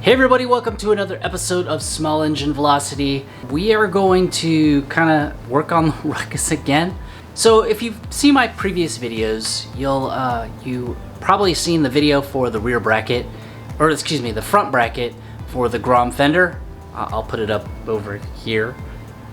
Hey everybody, welcome to another episode of Small Engine Velocity. We are going to kind of work on the Ruckus again. So if you've seen my previous videos, you probably seen the video for the rear bracket, or excuse me, the front bracket for the Grom Fender. I'll put it up over here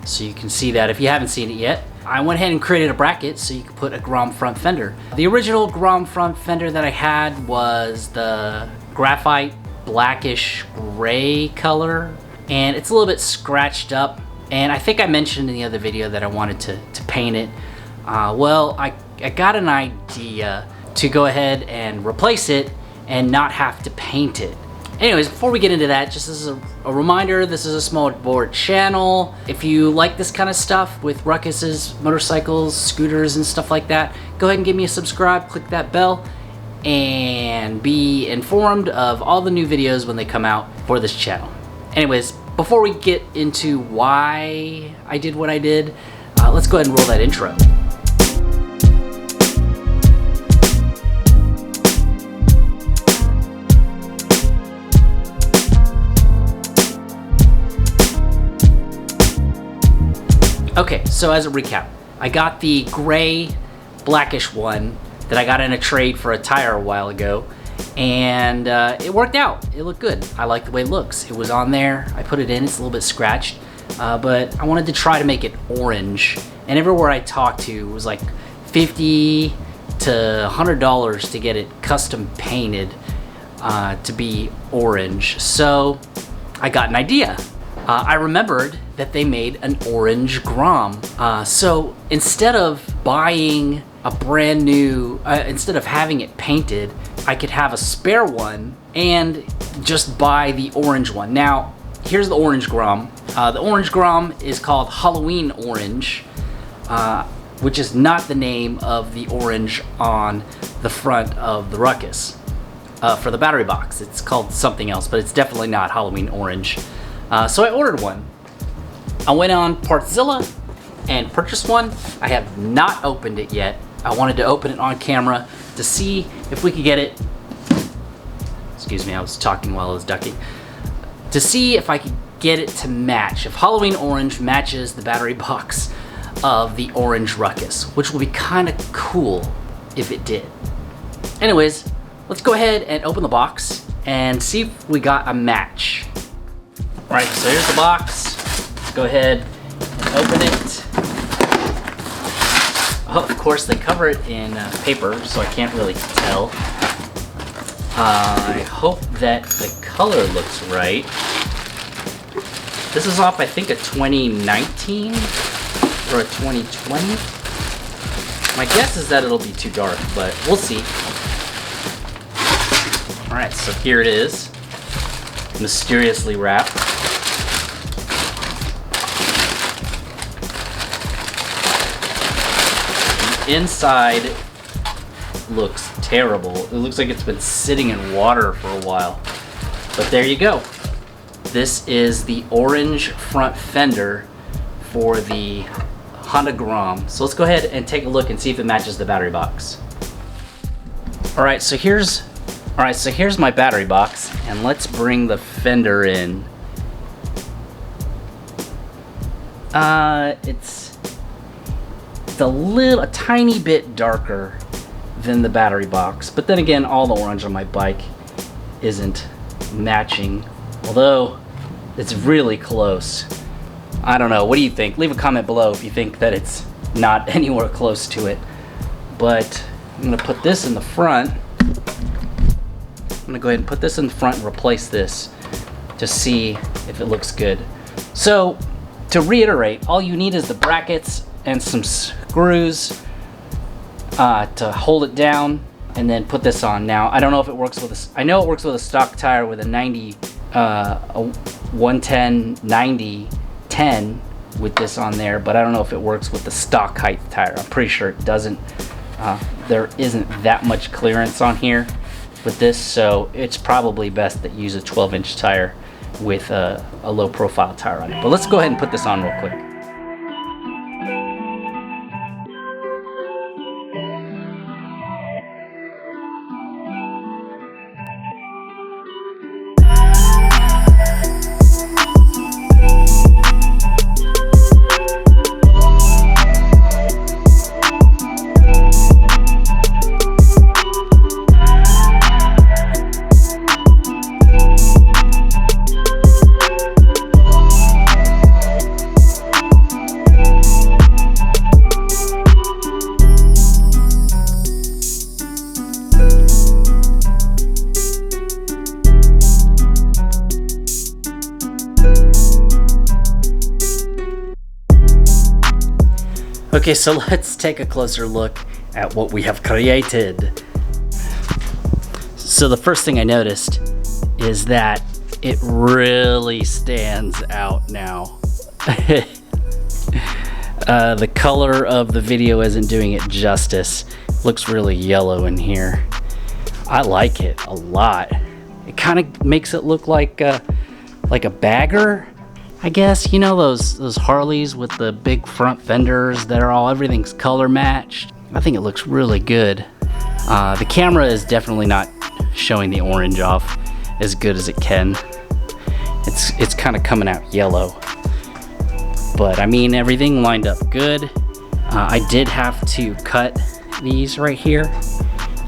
so you can see that if you haven't seen it yet. I went ahead and created a bracket so you could put a Grom front fender. The original Grom front fender that I had was the graphite blackish gray color, and it's a little bit scratched up, and I think I mentioned in the other video that I wanted to paint it. Well, I got an idea to go ahead and replace it and not have to paint it. Anyways, before we get into that, just as a reminder, this is a small bore channel. If you like this kind of stuff with Ruckuses, motorcycles, scooters, and stuff like that, go ahead and give me a subscribe, click that bell, and be informed of all the new videos when they come out for this channel. Anyways, before we get into why I did what I did, let's go ahead and roll that intro. Okay, so as a recap, I got the gray blackish one that I got in a trade for a tire a while ago, and it worked out. It looked good. I like the way it looks. It was on there. I put it in. It's a little bit scratched, but I wanted to try to make it orange. And everywhere I talked to was like $50 to $100 to get it custom painted to be orange. So I got an idea. I remembered that they made an orange Grom. So instead of buying a brand new, instead of having it painted, I could have a spare one and just buy the orange one. Now, here's the orange Grom. The orange Grom is called Halloween Orange, which is not the name of the orange on the front of the Ruckus. For the battery box, it's called something else, but it's definitely not Halloween Orange. So I ordered one. I went on Partzilla and purchased one. I have not opened it yet. I wanted to open it on camera to see if we could get it, excuse me, I was talking while I was ducking, to see if I could get it to match, if Halloween Orange matches the battery box of the orange Ruckus, which would be kind of cool if it did. Anyways, let's go ahead and open the box and see if we got a match. All right, so here's the box. Let's go ahead and open it. Oh, of course, they cover it in paper, so I can't really tell. I hope that the color looks right. This is off, I think, a 2019 or a 2020. My guess is that it'll be too dark, but we'll see. All right, so here it is, mysteriously wrapped. Inside looks terrible. It looks like it's been sitting in water for a while. But there you go. This is the orange front fender for the Honda Grom. So let's go ahead and take a look and see if it matches the battery box. All right, so here's my battery box, and let's bring the fender in. It's a tiny bit darker than the battery box, but then again, all the orange on my bike isn't matching, although it's really close. I don't know, what do you think? Leave a comment below if you think that it's not anywhere close to it. But I'm gonna put this in the front. I'm gonna go ahead and put this in the front and replace this to see if it looks good. So to reiterate, all you need is the brackets and some screws to hold it down, and then put this on. Now, I don't know if it works with a, I know it works with a stock tire with a 110 90 10 with this on there, but I don't know if it works with the stock height tire. I'm pretty sure it doesn't. There isn't that much clearance on here with this, so it's probably best that you use a 12-inch tire with a low profile tire on it. But let's go ahead and put this on real quick. Okay, so let's take a closer look at what we have created. So the first thing I noticed is that it really stands out now. The color of the video isn't doing it justice. Looks really yellow in here. I like it a lot. It kind of makes it look like a bagger, I guess. You know those Harleys with the big front fenders that are everything's color matched? I think it looks really good. The camera is definitely not showing the orange off as good as it can. It's kind of coming out yellow. But I mean, everything lined up good. I did have to cut these right here.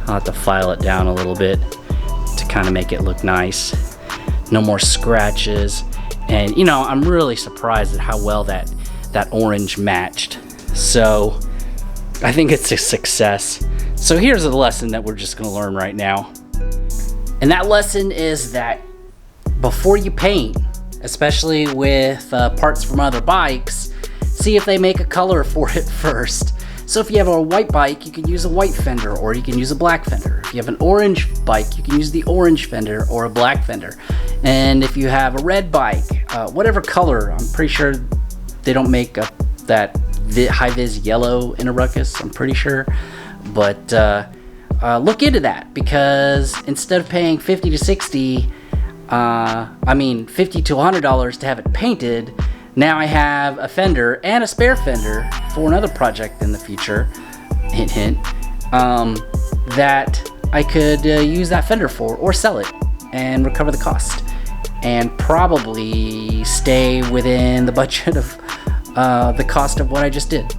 I'll have to file it down a little bit to kind of make it look nice. No more scratches. And you know, I'm really surprised at how well that orange matched. So I think it's a success. So here's a lesson that we're just gonna learn right now. And that lesson is that before you paint, especially with parts from other bikes, see if they make a color for it first. So if you have a white bike, you can use a white fender, or you can use a black fender. If you have an orange bike, you can use the orange fender or a black fender. And if you have a red bike, whatever color, I'm pretty sure they don't make that high-vis yellow in a Ruckus, I'm pretty sure. But look into that, because instead of paying $50 to $60, $50 to $100 to have it painted, now I have a fender and a spare fender for another project in the future, hint hint, that I could use that fender for, or sell it and recover the cost, and probably stay within the budget of the cost of what I just did.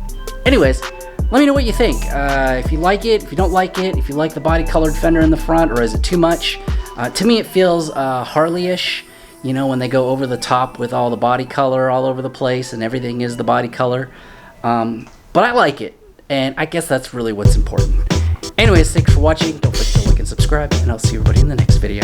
Anyways, let me know what you think. If you like it, if you don't like it, if you like the body colored fender in the front, or is it too much? To me, it feels Harley-ish, you know, when they go over the top with all the body color all over the place and everything is the body color. But I like it, and I guess that's really what's important. Anyways, thanks for watching. Don't forget to like and subscribe, and I'll see everybody in the next video.